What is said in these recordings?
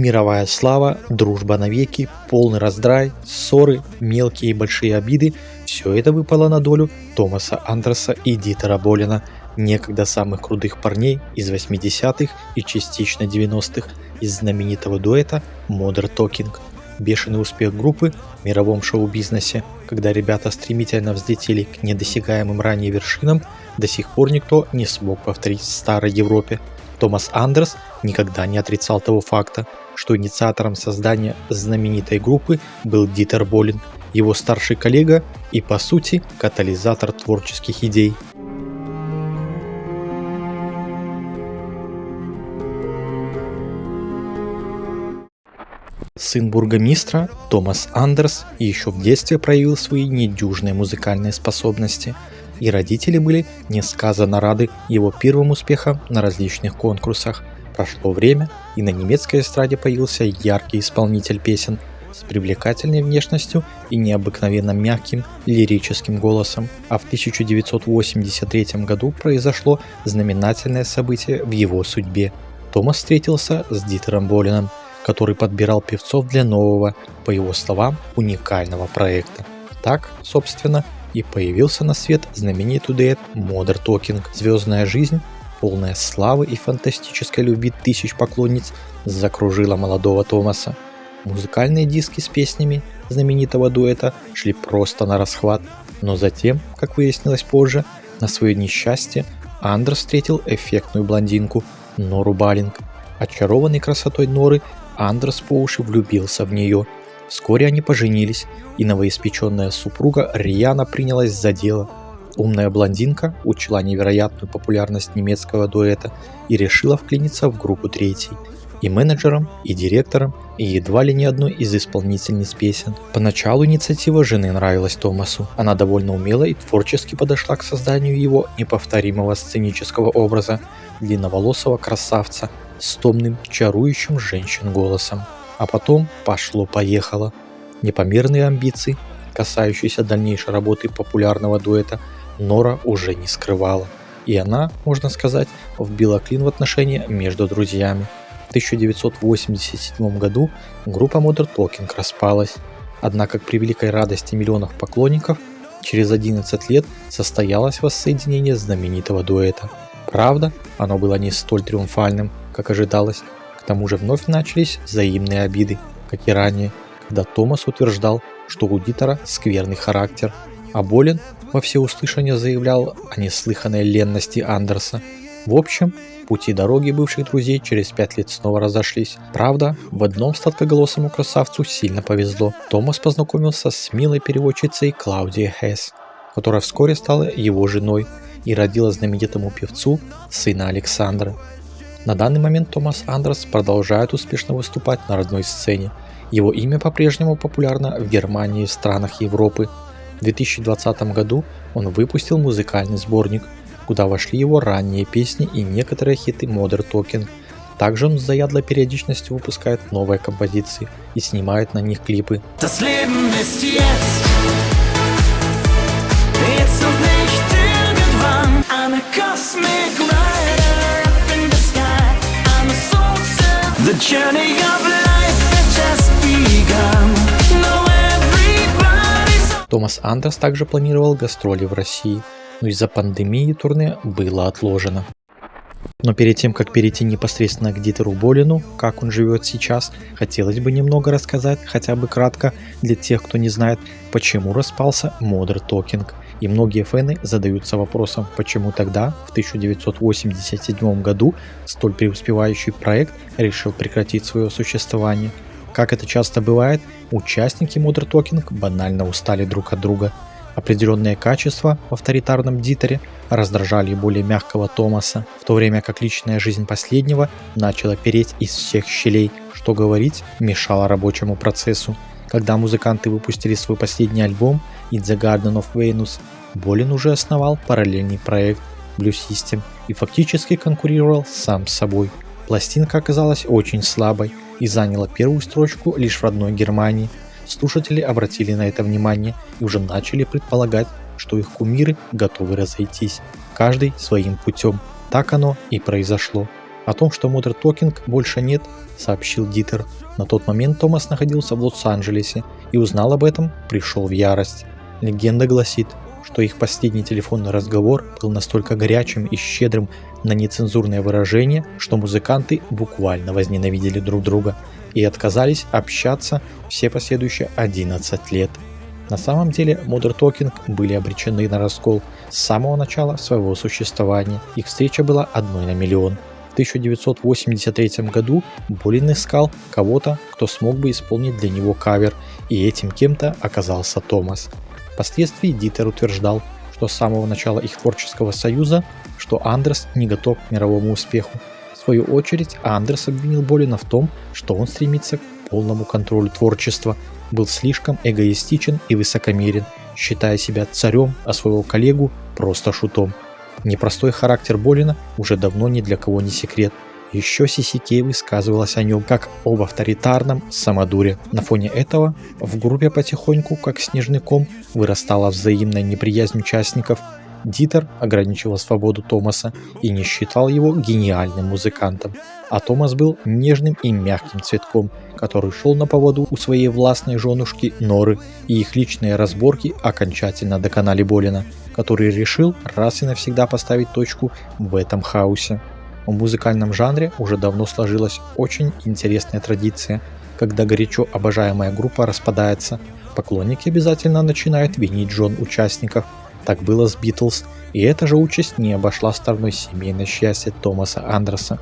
Мировая слава, дружба навеки, полный раздрай, ссоры, мелкие и большие обиды – все это выпало на долю Томаса Андерса и Дитера Болена, некогда самых крутых парней из 80-х и частично 90-х, из знаменитого дуэта Modern Talking. Бешеный успех группы в мировом шоу-бизнесе, когда ребята стремительно взлетели к недосягаемым ранее вершинам, до сих пор никто не смог повторить в старой Европе. Томас Андерс никогда не отрицал того факта, что инициатором создания знаменитой группы был Дитер Болен, его старший коллега и, по сути, катализатор творческих идей. Сын бургомистра, Томас Андерс еще в детстве проявил свои недюжные музыкальные способности, и родители были несказанно рады его первым успехам на различных конкурсах. Прошло время, и на немецкой эстраде появился яркий исполнитель песен с привлекательной внешностью и необыкновенно мягким лирическим голосом. А в 1983 году произошло знаменательное событие в его судьбе. Томас встретился с Дитером Боленом, который подбирал певцов для нового, по его словам, уникального проекта. Так, собственно, и появился на свет знаменитый дуэт Modern Talking. Звездная жизнь, полная славы и фантастической любви тысяч поклонниц, закружила молодого Томаса. Музыкальные диски с песнями знаменитого дуэта шли просто на расхват, но затем, как выяснилось позже, на свое несчастье Андерс встретил эффектную блондинку Нору Баллинг. Очарованный красотой Норы, Андерс по уши влюбился в нее. Вскоре они поженились, и новоиспеченная супруга рьяно принялась за дело. Умная блондинка учла невероятную популярность немецкого дуэта и решила вклиниться в группу третьей. И менеджером, и директором, и едва ли не одной из исполнительниц песен. Поначалу инициатива жены нравилась Томасу. Она довольно умело и творчески подошла к созданию его неповторимого сценического образа длинноволосого красавца с томным, чарующим женщин голосом. А потом пошло-поехало. Непомерные амбиции, касающиеся дальнейшей работы популярного дуэта, Нора уже не скрывала. И она, можно сказать, вбила клин в отношения между друзьями. В 1987 году группа Modern Talking распалась. Однако, к превеликой радости миллионов поклонников, через 11 лет состоялось воссоединение знаменитого дуэта. Правда, оно было не столь триумфальным, как ожидалось. К тому же вновь начались взаимные обиды, как и ранее, когда Томас утверждал, что у Дитера скверный характер, а Болен во всеуслышание заявлял о неслыханной ленности Андерса. В общем, пути дороги бывших друзей через 5 лет снова разошлись. Правда, в одном сладкоголосому красавцу сильно повезло. Томас познакомился с милой переводчицей Клаудией Хесс, которая вскоре стала его женой и родила знаменитому певцу сына Александра. На данный момент Томас Андерс продолжает успешно выступать на родной сцене. Его имя по-прежнему популярно в Германии и странах Европы. В 2020 году он выпустил музыкальный сборник, куда вошли его ранние песни и некоторые хиты Modern Talking. Также он с заядлой периодичностью выпускает новые композиции и снимает на них клипы. Томас Андерс также планировал гастроли в России, но из-за пандемии турне было отложено. Но перед тем, как перейти непосредственно к Дитеру Болену, как он живет сейчас, хотелось бы немного рассказать, хотя бы кратко, для тех, кто не знает, почему распался Modern Talking. И многие фэны задаются вопросом, почему тогда, в 1987 году, столь преуспевающий проект решил прекратить свое существование. Как это часто бывает, участники Modern Talking банально устали друг от друга. Определенные качества в авторитарном Дитере раздражали более мягкого Томаса, в то время как личная жизнь последнего начала переть из всех щелей, что говорить, мешало рабочему процессу. Когда музыканты выпустили свой последний альбом In the Garden of Venus, Болен уже основал параллельный проект Blue System и фактически конкурировал сам с собой. Пластинка оказалась очень слабой и заняла первую строчку лишь в родной Германии. Слушатели обратили на это внимание и уже начали предполагать, что их кумиры готовы разойтись, каждый своим путем. Так оно и произошло. О том, что Modern Talking больше нет, сообщил Дитер. На тот момент Томас находился в Лос-Анджелесе и узнал об этом, пришел в ярость. Легенда гласит, что их последний телефонный разговор был настолько горячим и щедрым на нецензурные выражения, что музыканты буквально возненавидели друг друга и отказались общаться все последующие 11 лет. На самом деле Modern Talking были обречены на раскол с самого начала своего существования. Их встреча была одной на миллион. В 1983 году Болин искал кого-то, кто смог бы исполнить для него кавер, и этим кем-то оказался Томас. Впоследствии Дитер утверждал, что с самого начала их творческого союза, что Андерс не готов к мировому успеху. В свою очередь Андерс обвинил Болина в том, что он стремится к полному контролю творчества, был слишком эгоистичен и высокомерен, считая себя царем, а своего коллегу просто шутом. Непростой характер Болина уже давно ни для кого не секрет. Еще Сиси Кей высказывалась о нем как об авторитарном самодуре. На фоне этого в группе потихоньку, как снежный ком, вырастала взаимная неприязнь участников. Дитер ограничивал свободу Томаса и не считал его гениальным музыкантом, а Томас был нежным и мягким цветком, который шел на поводу у своей властной женушки Норы, и их личные разборки окончательно доконали Болина, который решил раз и навсегда поставить точку в этом хаосе. В музыкальном жанре уже давно сложилась очень интересная традиция, когда горячо обожаемая группа распадается, поклонники обязательно начинают винить жен участников. Так было с Битлз, и эта же участь не обошла стороной семейное счастье Томаса Андерса.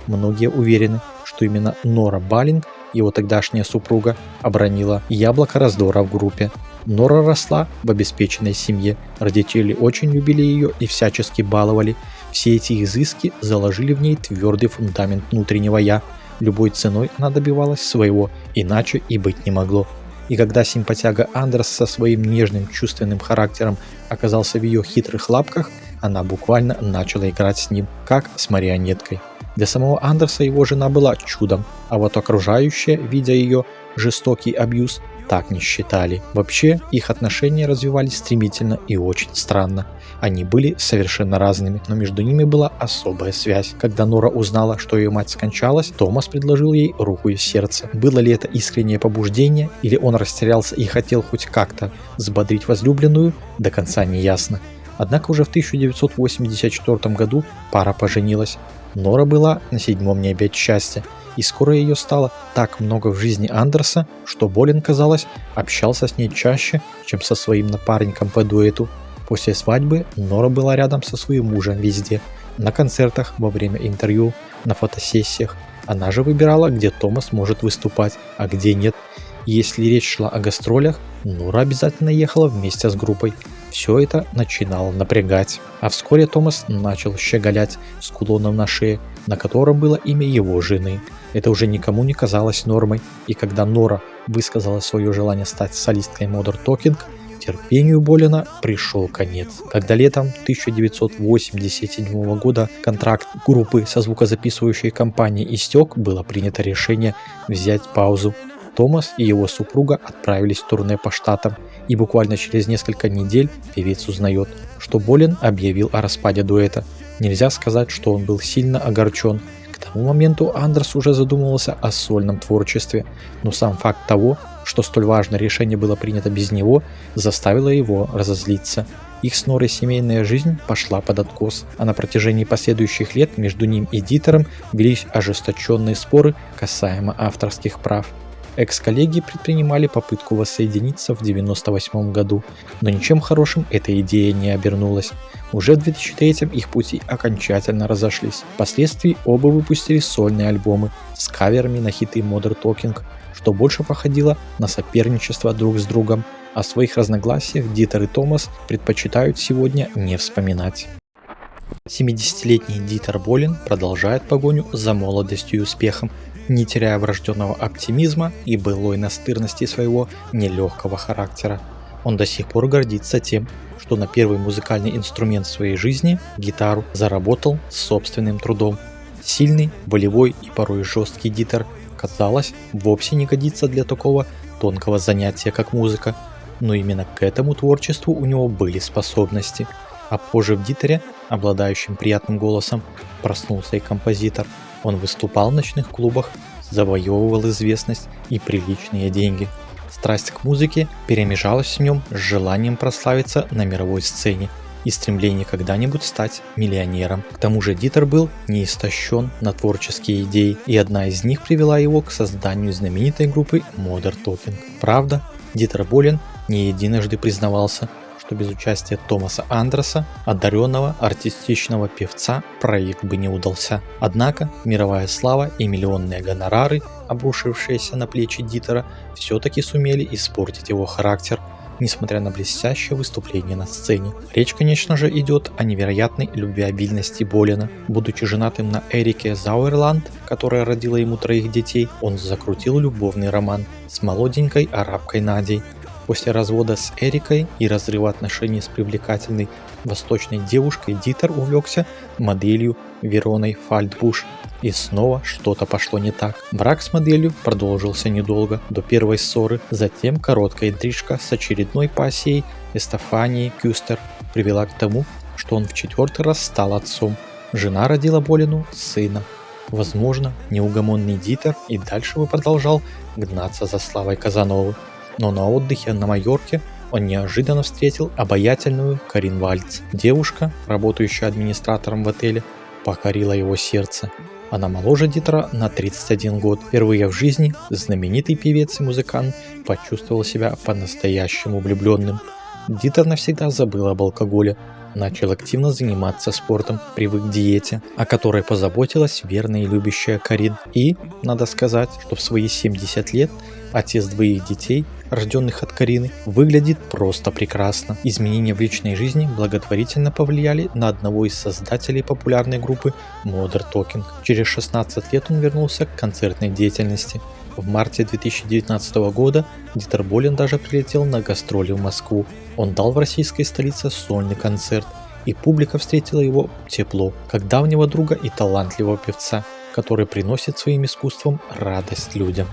Многие уверены, что именно Нора Баллинг, его тогдашняя супруга, обронила яблоко раздора в группе. Нора росла в обеспеченной семье, родители очень любили ее и всячески баловали. Все эти изыски заложили в ней твердый фундамент внутреннего «я». Любой ценой она добивалась своего, иначе и быть не могло. И когда симпатяга Андерс со своим нежным чувственным характером оказался в ее хитрых лапках, она буквально начала играть с ним, как с марионеткой. Для самого Андерса его жена была чудом, а вот окружающие, видя ее жестокий абьюз, так не считали. Вообще, их отношения развивались стремительно и очень странно. Они были совершенно разными, но между ними была особая связь. Когда Нора узнала, что ее мать скончалась, Томас предложил ей руку и сердце. Было ли это искреннее побуждение, или он растерялся и хотел хоть как-то взбодрить возлюбленную, до конца не ясно. Однако уже в 1984 году пара поженилась. Нора была на 7-м небе от счастья, и скоро ее стало так много в жизни Андерса, что Болин, казалось, общался с ней чаще, чем со своим напарником по дуэту. После свадьбы Нора была рядом со своим мужем везде, на концертах, во время интервью, на фотосессиях. Она же выбирала, где Томас может выступать, а где нет. И если речь шла о гастролях, Нора обязательно ехала вместе с группой. Все это начинало напрягать. А вскоре Томас начал щеголять с кулоном на шее, на котором было имя его жены. Это уже никому не казалось нормой, и когда Нора высказала свое желание стать солисткой Modern Talking, терпению Болина пришел конец. Когда летом 1987 года контракт группы со звукозаписывающей компанией истек, было принято решение взять паузу. Томас и его супруга отправились в турне по штатам, и буквально через несколько недель певец узнает, что Болин объявил о распаде дуэта. Нельзя сказать, что он был сильно огорчен. К тому моменту Андерс уже задумывался о сольном творчестве, но сам факт того, что столь важное решение было принято без него, заставило его разозлиться. Их с Норой семейная жизнь пошла под откос, а на протяжении последующих лет между ним и Дитером велись ожесточенные споры касаемо авторских прав. Экс-коллеги предпринимали попытку воссоединиться в 1998 году, но ничем хорошим эта идея не обернулась. Уже в 2003 их пути окончательно разошлись. Впоследствии оба выпустили сольные альбомы с каверами на хиты Modern Talking, что больше походило на соперничество друг с другом. О своих разногласиях Дитер и Томас предпочитают сегодня не вспоминать. 70-летний Дитер Болин продолжает погоню за молодостью и успехом, не теряя врожденного оптимизма и былой настырности своего нелегкого характера. Он до сих пор гордится тем, что на первый музыкальный инструмент своей жизни, гитару, заработал собственным трудом. Сильный, волевой и порой жесткий Дитер, казалось, вовсе не годится для такого тонкого занятия, как музыка, но именно к этому творчеству у него были способности. А позже в Дитере, обладающем приятным голосом, проснулся и композитор. Он выступал в ночных клубах, завоевывал известность и приличные деньги. Страсть к музыке перемежалась в нем с желанием прославиться на мировой сцене и стремление когда-нибудь стать миллионером. К тому же Дитер был не истощен на творческие идеи, и одна из них привела его к созданию знаменитой группы Modern Talking. Правда, Дитер Болен не единожды признавался, что без участия Томаса Андерса, одаренного артистичного певца, проект бы не удался. Однако мировая слава и миллионные гонорары, обрушившиеся на плечи Дитера, все-таки сумели испортить его характер, несмотря на блестящее выступление на сцене. Речь, конечно же, идет о невероятной любвеобильности Болена. Будучи женатым на Эрике Зауэрланд, которая родила ему 3 детей, он закрутил любовный роман с молоденькой арабкой Надей. После развода с Эрикой и разрыва отношений с привлекательной восточной девушкой Дитер увлекся моделью Вероной Фальтбуш. И снова что-то пошло не так. Брак с моделью продолжился недолго, до первой ссоры. Затем короткая интрижка с очередной пассией Эстефанией Кюстер привела к тому, что он в 4-й раз стал отцом. Жена родила Болену сына. Возможно, неугомонный Дитер и дальше бы продолжал гнаться за славой Казановы. Но на отдыхе на Майорке он неожиданно встретил обаятельную Карин Вальц. Девушка, работающая администратором в отеле, покорила его сердце. Она моложе Дитера на 31 год. Впервые в жизни знаменитый певец и музыкант почувствовал себя по-настоящему влюбленным. Дитер навсегда забыл об алкоголе, начал активно заниматься спортом, привык к диете, о которой позаботилась верная и любящая Карин. И, надо сказать, что в свои 70 лет отец 2 детей, рожденных от Карины, выглядит просто прекрасно. Изменения в личной жизни благотворительно повлияли на одного из создателей популярной группы Modern Talking. Через 16 лет он вернулся к концертной деятельности. В марте 2019 года Дитер Болен даже прилетел на гастроли в Москву. Он дал в российской столице сольный концерт, и публика встретила его тепло, как давнего друга и талантливого певца, который приносит своим искусством радость людям.